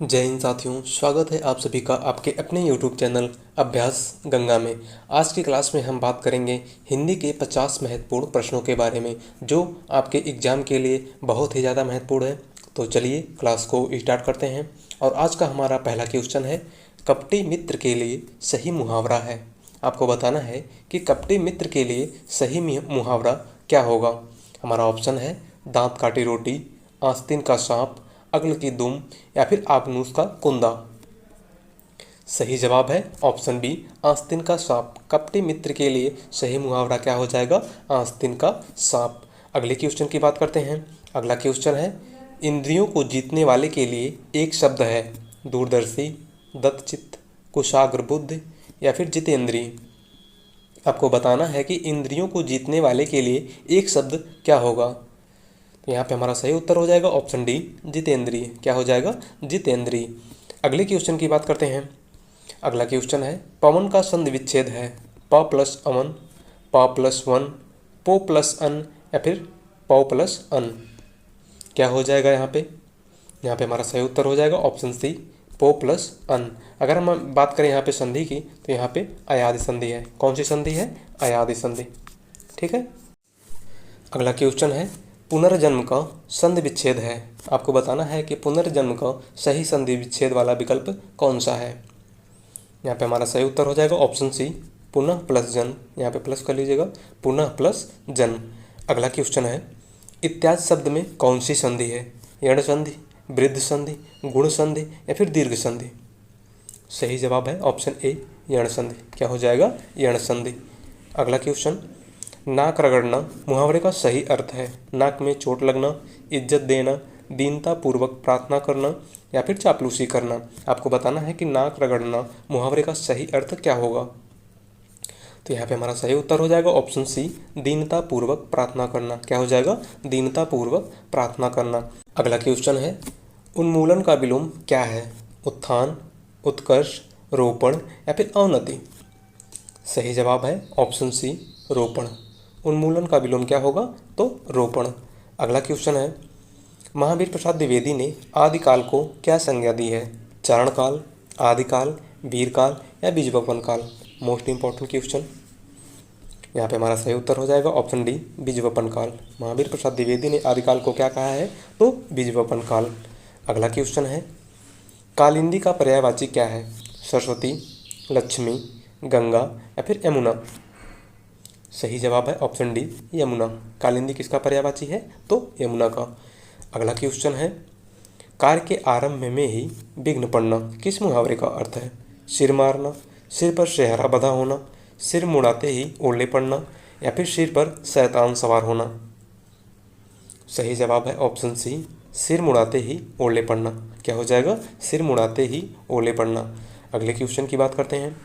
जय हिंद साथियों, स्वागत है आप सभी का आपके अपने YouTube चैनल अभ्यास गंगा में। आज की क्लास में हम बात करेंगे हिंदी के 50 महत्वपूर्ण प्रश्नों के बारे में जो आपके एग्जाम के लिए बहुत ही ज़्यादा महत्वपूर्ण है। तो चलिए क्लास को स्टार्ट करते हैं। और आज का हमारा पहला क्वेश्चन है, कपटी मित्र के लिए सही मुहावरा है। आपको बताना है कि कपटी मित्र के लिए सही मुहावरा क्या होगा। हमारा ऑप्शन है दांत काटी रोटी, आस्तीन का सांप, अग्ल की दुम या फिर आबनूस का कुंदा। सही जवाब है ऑप्शन बी, आस्तीन का सांप। कपटी मित्र के लिए सही मुहावरा क्या हो जाएगा? आस्तीन का सांप। अगले क्वेश्चन की बात करते हैं। अगला क्वेश्चन है, इंद्रियों को जीतने वाले के लिए एक शब्द है। दूरदर्शी, दत्तचित्त, कुशाग्र बुद्धि या फिर जितेंद्रिय। आपको बताना है कि इंद्रियों को जीतने वाले के लिए एक शब्द क्या होगा। तो यहाँ पे हमारा सही उत्तर हो जाएगा ऑप्शन डी, जितेंद्रिय। क्या हो जाएगा? जितेंद्रिय। अगले क्वेश्चन की बात करते हैं। अगला क्वेश्चन है, पवन का संधि विच्छेद है प प्लस अमन, प प्लस वन, पो प्लस अन या फिर पौ प्लस अन। क्या हो जाएगा यहाँ पे? यहाँ पे हमारा सही उत्तर हो जाएगा ऑप्शन सी, पो प्लस अन। अगर हम बात करें यहाँ पे संधि की, तो यहाँ पे अयादि संधि है। कौन सी संधि है? अयादि संधि। ठीक है। अगला क्वेश्चन है, पुनर्जन्म का संधि विच्छेद है। आपको बताना है कि पुनर्जन्म का सही संधि विच्छेद वाला विकल्प कौन सा है। यहाँ पे हमारा सही उत्तर हो जाएगा ऑप्शन सी, पुनः प्लस जन्म। यहाँ पे प्लस कर लीजिएगा, पुनः प्लस जन्म। अगला क्वेश्चन है, इत्यादि शब्द में कौन सी संधि है? यण संधि, वृद्ध संधि, गुण संधि या फिर दीर्घ संधि। सही जवाब है ऑप्शन ए, यण संधि। क्या हो जाएगा? यण संधि। अगला क्वेश्चन, नाक रगड़ना मुहावरे का सही अर्थ है। नाक में चोट लगना, इज्जत देना, दीनता पूर्वक प्रार्थना करना या फिर चापलूसी करना। आपको बताना है कि नाक रगड़ना मुहावरे का सही अर्थ क्या होगा। तो यहाँ पे हमारा सही उत्तर हो जाएगा ऑप्शन सी, दीनता पूर्वक प्रार्थना करना। क्या हो जाएगा? दीनता पूर्वक प्रार्थना करना। अगला क्वेश्चन है, उन्मूलन का विलोम क्या है? उत्थान, उत्कर्ष, रोपण या फिर अवनति। सही जवाब है ऑप्शन सी, रोपण। उन्मूलन का विलोम क्या होगा? तो रोपण। अगला क्वेश्चन है, महावीर प्रसाद द्विवेदी ने आदिकाल को क्या संज्ञा दी है? चारणकाल, आदिकाल, वीरकाल या बीजवपन काल। Most important question. यहाँ पे हमारा सही उत्तर हो जाएगा ऑप्शन डी, बीजवपन काल। महावीर प्रसाद द्विवेदी ने आदिकाल को क्या कहा है? तो बीजवपन काल। अगला क्वेश्चन है, कालिंदी का पर्यायवाची क्या है? सरस्वती, लक्ष्मी, गंगा या फिर यमुना। सही जवाब है ऑप्शन डी, यमुना। कालिंदी किसका पर्यायवाची है? तो यमुना का। अगला क्वेश्चन है, कार्य के आरंभ में ही विघ्न पड़ना किस मुहावरे का अर्थ है? सिर मारना, सिर पर सेहरा बंधा होना, सिर मुड़ाते ही ओले पड़ना या फिर सिर पर शैतान सवार होना। सही जवाब है ऑप्शन सी, सिर मुड़ाते ही ओले पड़ना। क्या हो जाएगा? सिर मुड़ाते ही ओले पड़ना। अगले क्वेश्चन की बात करते हैं,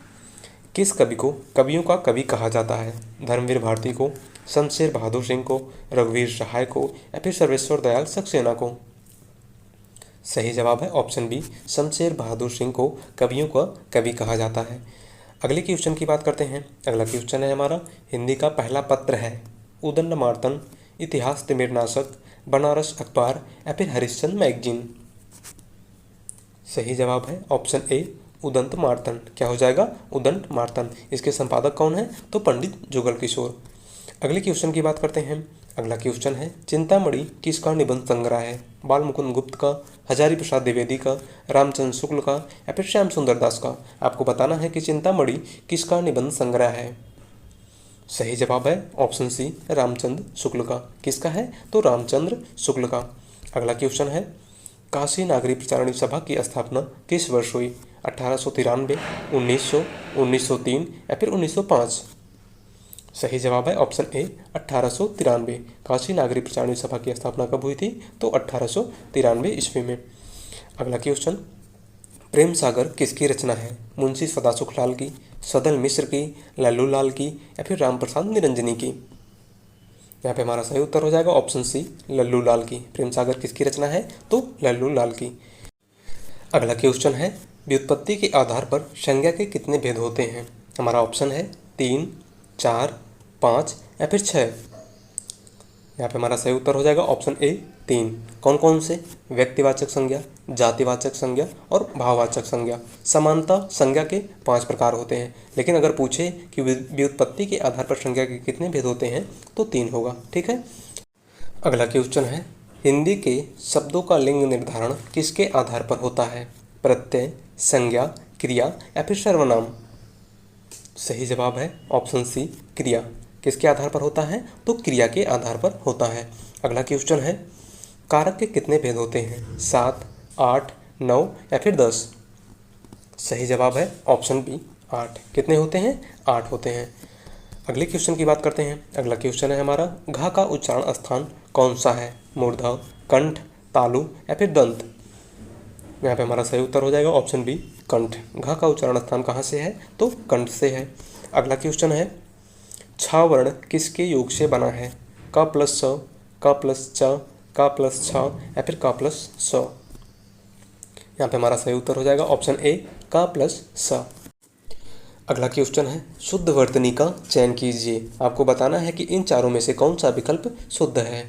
किस कवि को कवियों का कवि कहा जाता है? धर्मवीर भारती को, शमशेर बहादुर सिंह को, रघुवीर सहाय को या फिर सर्वेश्वर दयाल सक्सेना को। सही जवाब है ऑप्शन बी, शमशेर बहादुर सिंह को कवियों का कवि कहा जाता है। अगले क्वेश्चन की बात करते हैं। अगला क्वेश्चन है हमारा, हिंदी का पहला पत्र है उदंडमार्तन, इतिहास तिमिरनाशक, बनारस अखबार या फिर हरिश्चंद्र मैगजीन। सही जवाब है ऑप्शन ए, उदंत मार्तन। क्या हो जाएगा? उदंत मार्तन। इसके संपादक कौन है? तो पंडित जुगल किशोर। अगले क्वेश्चन की बात करते हैं। अगला क्वेश्चन है, चिंतामणि किसका निबंध संग्रह है? बालमुकुंद गुप्त का, हजारी प्रसाद द्विवेदी का, रामचंद्र शुक्ल का या फिर श्याम सुंदर दास का। आपको बताना है कि चिंतामणि किसका निबंध संग्रह है। सही जवाब है ऑप्शन सी, रामचंद्र शुक्ल का। किसका है? तो रामचंद्र शुक्ल का। अगला क्वेश्चन है, काशी नागरी प्रचारणी सभा की स्थापना किस वर्ष हुई? 1893, 1900, 1903 या फिर 1905। सही जवाब है ऑप्शन ए, 1893। काशी नागरी प्रचारणी सभा की स्थापना कब हुई थी? तो 1893 ईस्वी में। अगला क्वेश्चन, प्रेम सागर किसकी रचना है? मुंशी सदासुखलाल की, सदल मिश्र की, लल्लू लाल की या फिर रामप्रसाद निरंजनी की। यहाँ पे हमारा सही उत्तर हो जाएगा ऑप्शन सी, लल्लू लाल की। प्रेम सागर किसकी रचना है? तो लल्लू लाल की। अगला क्वेश्चन है, व्युत्पत्ति के आधार पर संज्ञा के कितने भेद होते हैं? हमारा ऑप्शन है 3, 4, 5 या फिर 6। यहाँ पे हमारा सही उत्तर हो जाएगा ऑप्शन ए, तीन। कौन कौन से? व्यक्तिवाचक संज्ञा, जातिवाचक संज्ञा और भाववाचक संज्ञा। समानता संज्ञा के 5 प्रकार होते हैं, लेकिन अगर पूछे कि व्युत्पत्ति के आधार पर संज्ञा के कितने भेद होते हैं तो 3 होगा। ठीक है। अगला क्वेश्चन है, हिंदी के शब्दों का लिंग निर्धारण किसके आधार पर होता है? प्रत्यय, संज्ञा, क्रिया या फिर सर्वनाम? सही जवाब है ऑप्शन सी, क्रिया। किसके आधार पर होता है? तो क्रिया के आधार पर होता है। अगला क्वेश्चन है, कारक के कितने भेद होते हैं? 7, 8, 9 या फिर 10? सही जवाब है ऑप्शन बी, 8। कितने होते हैं? 8 होते हैं। अगले क्वेश्चन की बात करते हैं। अगला क्वेश्चन है हमारा, घ का उच्चारण स्थान कौन सा है? मूर्धा, कंठ, तालु या फिर दंत? यहाँ पे हमारा सही उत्तर हो जाएगा ऑप्शन बी, कंठ। घ का उच्चारण स्थान कहाँ से है? तो कंठ से है। अगला क्वेश्चन है, छ वर्ण किसके योग से बना है? क प्लस स, क प्लस च, क प्लस छ या फिर क प्लस स? यहाँ पे हमारा सही उत्तर हो जाएगा ऑप्शन ए, क प्लस स। अगला क्वेश्चन है, शुद्ध वर्तनी का चयन कीजिए। आपको बताना है कि इन चारों में से कौन सा विकल्प शुद्ध है।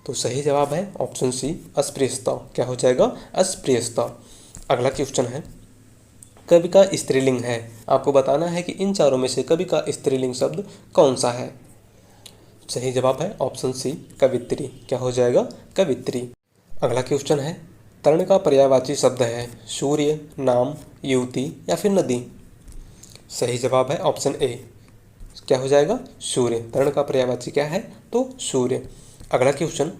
तो सही जवाब है ऑप्शन सी, अस्पृश्यता। क्या हो जाएगा? अस्पृश्यता। अगला क्वेश्चन है, कवि का स्त्रीलिंग है। आपको बताना है कि इन चारों में से कवि का स्त्रीलिंग शब्द कौन सा है। सही जवाब है ऑप्शन सी, कवित्री। क्या हो जाएगा? कवित्री। अगला क्वेश्चन है, तरण का पर्यायवाची शब्द है सूर्य, नाम, युवती या फिर नदी? सही जवाब है ऑप्शन ए। क्या हो जाएगा? सूर्य। तरण का पर्यायवाची क्या है? तो सूर्य। अगला क्वेश्चन,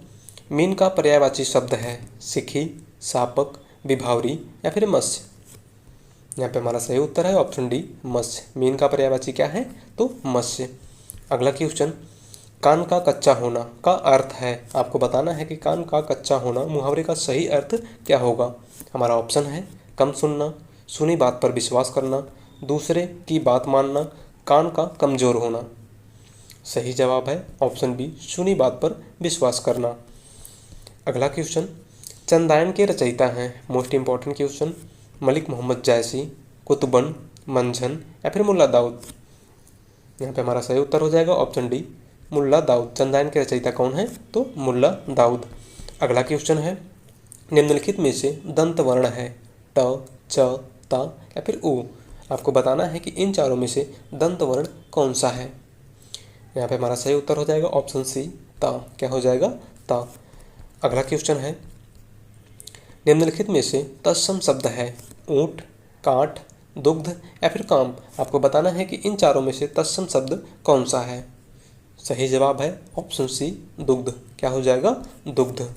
मीन का पर्यायवाची शब्द है सिखी, सापक, विभावरी या फिर मत्स्य? यहाँ पे हमारा सही उत्तर है ऑप्शन डी, मत्स्य। मीन का पर्यायवाची क्या है? तो मत्स्य। अगला क्वेश्चन, कान का कच्चा होना का अर्थ है। आपको बताना है कि कान का कच्चा होना मुहावरे का सही अर्थ क्या होगा। हमारा ऑप्शन है, कम सुनना, सुनी बात पर विश्वास करना, दूसरे की बात मानना, कान का कमजोर होना? सही जवाब है ऑप्शन बी, सुनी बात पर विश्वास करना। अगला क्वेश्चन, चंदायन के रचयिता हैं, most important question, Malik Muhammad Jayasi, Qutban, Manjhan या फिर मुल्ला दाऊद? यहाँ पे हमारा सही उत्तर हो जाएगा ऑप्शन डी, मुल्ला दाऊद। चंदायन के रचयिता कौन है? तो मुल्ला दाऊद। अगला क्वेश्चन है, निम्नलिखित में से दंत वर्ण है ट, च, ता या फिर उ? आपको बताना है कि इन चारों में से दंत वर्ण कौन सा है। यहाँ पे हमारा सही उत्तर हो जाएगा ऑप्शन सी, ता। क्या हो जाएगा? ता। अगला क्वेश्चन है, निम्नलिखित में से तत्सम शब्द है ऊंट, काठ, दुग्ध या फिर काम? आपको बताना है कि इन चारों में से तत्सम शब्द कौन सा है। सही जवाब है ऑप्शन सी, दुग्ध। क्या हो जाएगा? दुग्ध।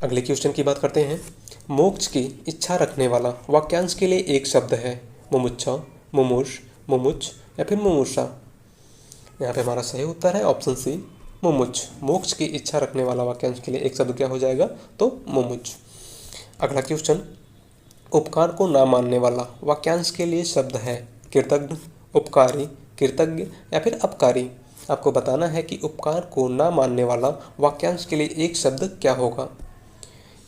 अगले क्वेश्चन की बात करते हैं, मोक्ष की इच्छा रखने वाला वाक्यांश के लिए एक शब्द है मुमुक्षा, मुमुष, मुमुच या फिर मुमुषा? यहाँ पे हमारा सही उत्तर है ऑप्शन सी, मुमुच। मोक्ष की इच्छा रखने वाला वाक्यांश के लिए एक शब्द क्या हो जाएगा? तो मुमुच। अगला क्वेश्चन, उपकार को ना मानने वाला वाक्यांश के लिए शब्द है कृतज्ञ, उपकारी, कृतज्ञ या फिर अपकारी? आपको बताना है कि उपकार को ना मानने वाला वाक्यांश के लिए एक शब्द क्या होगा।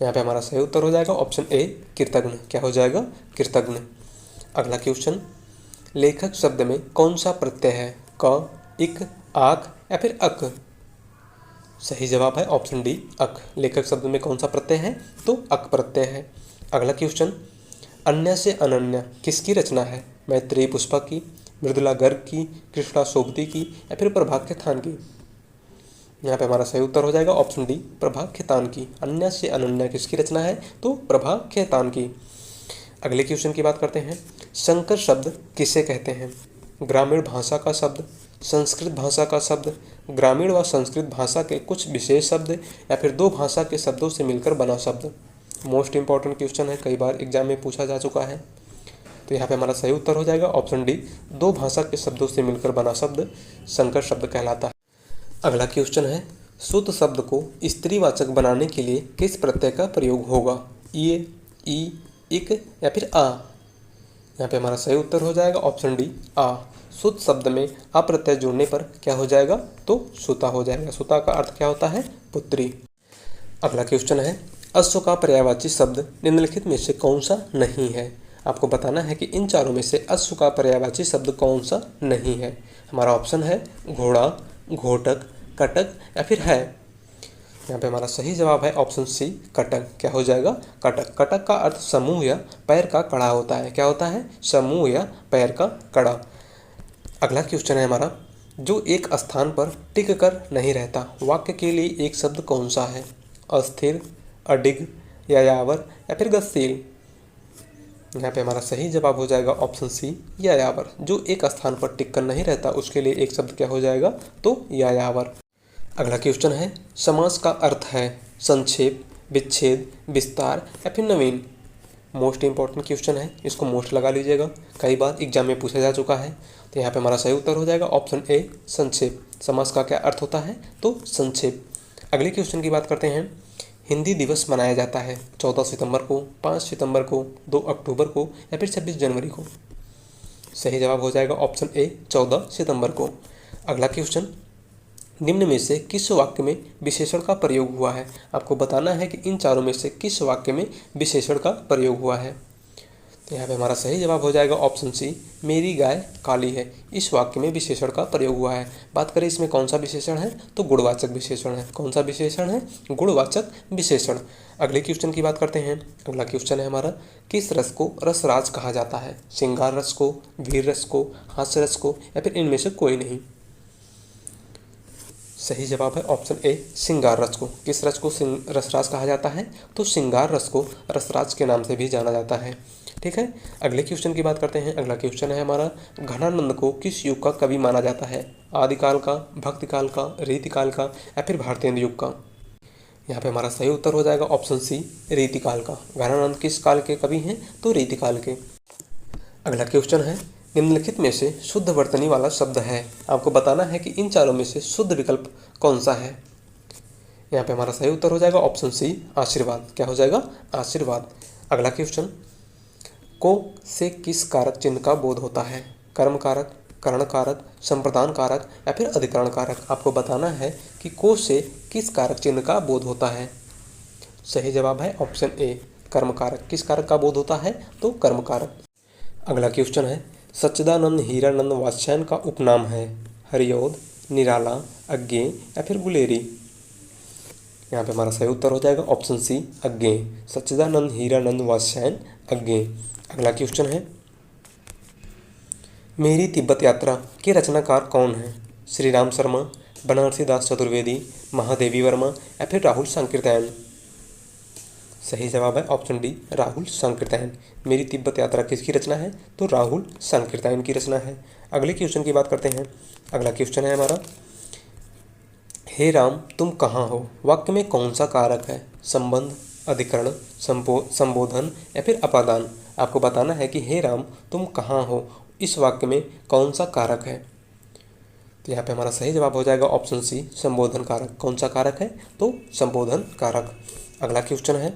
यहाँ पे हमारा सही उत्तर हो जाएगा ऑप्शन ए, कृतज्ञ। क्या हो जाएगा? कृतज्ञ। अगला क्वेश्चन, लेखक शब्द में कौन सा प्रत्यय है? क, इक, आक या फिर अक? सही जवाब है ऑप्शन डी, अक। लेखक शब्द में कौन सा प्रत्यय है? तो अक प्रत्यय है। अगला क्वेश्चन, अन्य से अनन्य किसकी रचना है? मैत्रेयी पुष्पा की, मृदुला गर्ग की, कृष्णा सोबती की या फिर प्रभा खेतान की? यहाँ पे हमारा सही उत्तर हो जाएगा ऑप्शन डी, प्रभा खेतान की। अन्य से अनन्य किसकी रचना है? तो प्रभा खेतान की। अगले क्वेश्चन की बात करते हैं, संकर शब्द किसे कहते हैं? ग्रामीण भाषा का शब्द, संस्कृत भाषा का शब्द, ग्रामीण व संस्कृत भाषा के कुछ विशेष शब्द या फिर दो भाषा के शब्दों से मिलकर बना शब्द? मोस्ट इंपॉर्टेंट क्वेश्चन है, कई बार एग्जाम में पूछा जा चुका है। तो यहाँ पे हमारा सही उत्तर हो जाएगा ऑप्शन डी, दो भाषा के शब्दों से मिलकर बना शब्द संकर शब्द कहलाता है। अगला क्वेश्चन है, शुद्ध शब्द को स्त्रीवाचक बनाने के लिए किस प्रत्यय का प्रयोग होगा? ये, ई, इक या फिर आ? यहाँ पे हमारा सही उत्तर हो जाएगा ऑप्शन डी, आ। शुद्ध शब्द में आ प्रत्यय जोड़ने पर क्या हो जाएगा? तो सुता हो जाएगा। सुता का अर्थ क्या होता है? पुत्री। अगला क्वेश्चन है, अश्व का पर्यायवाची शब्द निम्नलिखित में से कौन सा नहीं है? आपको बताना है कि इन चारों में से अश्व का पर्यायवाची शब्द कौन सा नहीं है। हमारा ऑप्शन है घोड़ा, घोटक, कटक या फिर है। यहाँ पे हमारा सही जवाब है ऑप्शन सी कटक। क्या हो जाएगा? कटक। कटक का अर्थ समूह या पैर का कड़ा होता है। क्या होता है? समूह या पैर का कड़ा। अगला क्वेश्चन है हमारा, जो एक स्थान पर टिक कर नहीं रहता, वाक्य के लिए एक शब्द कौन सा है? अस्थिर, अडिग, यायावर या फिर गतिशील। यहाँ पे हमारा सही जवाब हो जाएगा ऑप्शन सी यायावर। जो एक स्थान पर टिक कर नहीं रहता उसके लिए एक शब्द क्या हो जाएगा? तो यायावर। अगला क्वेश्चन है, समास का अर्थ है संक्षेप, विच्छेद, विस्तार या फिर नवीन। मोस्ट इंपॉर्टेंट क्वेश्चन है, इसको मोस्ट लगा लीजिएगा, कई बार एग्जाम में पूछा जा चुका है। तो यहाँ पे हमारा सही उत्तर हो जाएगा ऑप्शन ए संक्षेप। समास का क्या अर्थ होता है? तो संक्षेप। अगले क्वेश्चन की बात करते हैं, हिंदी दिवस मनाया जाता है 14 सितंबर को, 5 सितंबर को, 2 अक्टूबर को या फिर 26 जनवरी को। सही जवाब हो जाएगा ऑप्शन ए 14 सितंबर को। अगला क्वेश्चन, निम्न में से किस वाक्य में विशेषण का प्रयोग हुआ है? आपको बताना है कि इन चारों में से किस वाक्य में विशेषण का प्रयोग हुआ है। तो यहाँ पे हमारा सही जवाब हो जाएगा ऑप्शन सी मेरी गाय काली है। इस वाक्य में विशेषण का प्रयोग हुआ है। बात करें इसमें कौन सा विशेषण है? तो गुणवाचक विशेषण है। कौन सा विशेषण है? गुणवाचक विशेषण। अगले क्वेश्चन की बात करते हैं। अगला क्वेश्चन है हमारा, किस रस को रसराज कहा जाता है? श्रृंगार रस को, वीर रस को, हास्य रस को या फिर इनमें से कोई नहीं। सही जवाब है ऑप्शन ए श्रृंगार रस को। किस रस को रसराज कहा जाता है? तो श्रृंगार रस को रसराज के नाम से भी जाना जाता है। ठीक है, अगले क्वेश्चन की बात करते हैं। अगला क्वेश्चन है हमारा, घनानंद को किस युग का कवि माना जाता है? आदिकाल का, भक्तिकाल का, रीतिकाल का या फिर भारतेंदु युग का। यहाँ पे हमारा सही उत्तर हो जाएगा ऑप्शन सी रीतिकाल का। घनानंद किस काल के कवि हैं? तो रीतिकाल के। अगला क्वेश्चन है, निम्नलिखित में से शुद्ध वर्तनी वाला शब्द है। आपको बताना है कि इन चारों में से शुद्ध विकल्प कौन सा है। यहाँ पे हमारा सही उत्तर हो जाएगा ऑप्शन सी आशीर्वाद। क्या हो जाएगा? आशीर्वाद। अगला क्वेश्चन, को से किस कारक चिन्ह का बोध होता है? कर्म कारक, करण कारक, संप्रदान कारक या फिर अधिकरण कारक। आपको बताना है कि को से किस कारक चिन्ह का बोध होता है। सही जवाब है ऑप्शन ए कर्म कारक। किस कारक का बोध होता है? तो कर्म कारक। अगला क्वेश्चन है, सच्चिदानंद हीरानंद वात्स्यायन का उपनाम है? हरिऔध, निराला, अज्ञेय या फिर गुलेरी। यहाँ पे हमारा सही उत्तर हो जाएगा ऑप्शन सी अज्ञेय। सच्चिदानंद हीरानंद वात्स्यायन अज्ञेय। अगला क्वेश्चन है, मेरी तिब्बत यात्रा के रचनाकार कौन है? श्री राम शर्मा, बनारसी दास चतुर्वेदी, महादेवी वर्मा या फिर राहुल सांकृत्यायन। सही जवाब है ऑप्शन डी राहुल सांकृत्यायन। मेरी तिब्बत यात्रा किसकी रचना है? तो राहुल सांकृत्यायन की रचना है। अगले क्वेश्चन की बात करते हैं। अगला क्वेश्चन है हमारा, हे राम तुम कहाँ हो, वाक्य में कौन सा कारक है? संबंध, अधिकरण, संबोधन या फिर अपादान। आपको बताना है कि हे राम तुम कहाँ हो, इस वाक्य में कौन सा कारक है। तो यहाँ पे हमारा सही जवाब हो जाएगा ऑप्शन सी संबोधन कारक। कौन सा कारक है? तो संबोधन कारक। अगला क्वेश्चन है,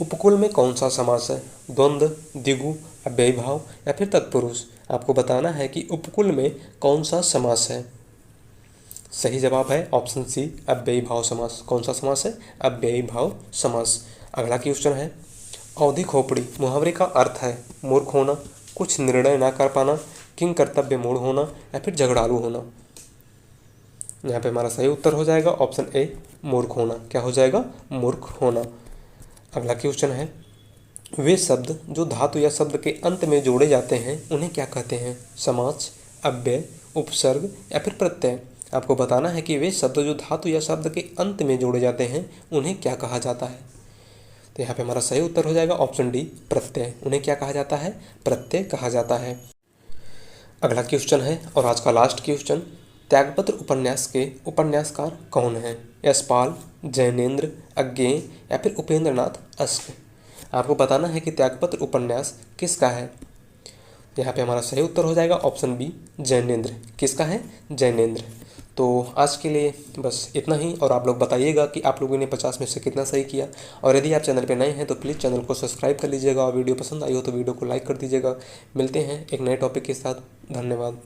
उपकुल में कौन सा समास है? द्वंद्व, द्विगु, अव्ययीभाव या फिर तत्पुरुष। आपको बताना है कि उपकुल में कौन सा समास है। सही जवाब है ऑप्शन सी अव्ययीभाव समास। कौन सा समास है? अव्ययीभाव समास। अगला क्वेश्चन है, अवधि खोपड़ी मुहावरे का अर्थ है मूर्ख होना, कुछ निर्णय ना कर पाना, किंग कर्तव्य मूढ़ होना या फिर झगड़ालू होना। यहाँ पे हमारा सही उत्तर हो जाएगा ऑप्शन ए मूर्ख होना। क्या हो जाएगा? मूर्ख होना। अगला क्वेश्चन है, वे शब्द जो धातु या शब्द के अंत में जोड़े जाते हैं उन्हें क्या कहते हैं? समास, अव्यय, उपसर्ग या फिर प्रत्यय। आपको बताना है कि वे शब्द जो धातु या शब्द के अंत में जोड़े जाते हैं उन्हें क्या कहा जाता है। तो यहाँ पे हमारा सही उत्तर हो जाएगा ऑप्शन डी प्रत्यय। उन्हें क्या कहा जाता है? प्रत्यय कहा जाता है। अगला क्वेश्चन है और आज का लास्ट क्वेश्चन, त्यागपत्र उपन्यास के उपन्यासकार कौन हैं? यशपाल, जैनेन्द्र, अज्ञेय या फिर उपेंद्रनाथ अश्क। आपको बताना है कि त्यागपत्र उपन्यास किसका है। यहाँ पे हमारा सही उत्तर हो जाएगा ऑप्शन बी जैनेन्द्र। किसका है? जैनेन्द्र। तो आज के लिए बस इतना ही, और आप लोग बताइएगा कि आप लोगों ने 50 में से कितना सही किया। और यदि आप चैनल पे नए हैं तो प्लीज़ चैनल को सब्सक्राइब कर लीजिएगा और वीडियो पसंद आई हो तो वीडियो को लाइक कर दीजिएगा। मिलते हैं एक नए टॉपिक के साथ। धन्यवाद।